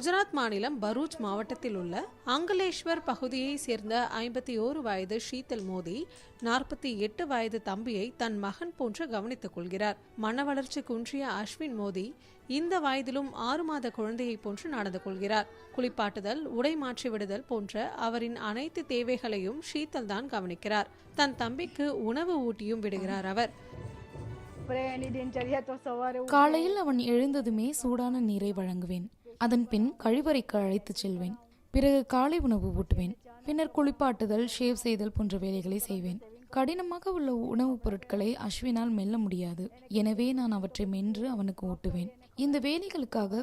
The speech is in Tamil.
குஜராத் மாநிலம் பரூச் மாவட்டத்தில் உள்ள அங்கலேஸ்வர் பகுதியை சேர்ந்த 51 வயது ஷீதல் மோதி 48 வயது தம்பியை தன் மகன் போன்று கவனித்துக் கொள்கிறார். மன வளர்ச்சி குன்றிய அஸ்வின் மோதி இந்த வயதிலும் 6 மாத குழந்தையை போன்று நடந்து கொள்கிறார். குளிப்பாட்டுதல், உடை மாற்றி விடுதல் போன்ற அவரின் அனைத்து தேவைகளையும் ஷீதல் தான் கவனிக்கிறார். தன் தம்பிக்கு உணவு ஊட்டியும் விடுகிறார் அவர். காலையில் அவன் எழுந்ததுமே சூடான நீரை வழங்குவேன். அதன் பின் கழிவறைக்கு அழைத்துச் செல்வேன். பிறகு காலை உணவு ஊட்டுவேன். பின்னர் குளிப்பாட்டுதல், ஷேவ் செய்தல் போன்ற வேலைகளை செய்வேன். கடினமாக உள்ள உணவுப் பொருட்களை அஸ்வினால் மெல்ல முடியாது. எனவே நான் அவற்றை மென்று அவனுக்கு ஊட்டுவேன். இந்த வேலைகளுக்காக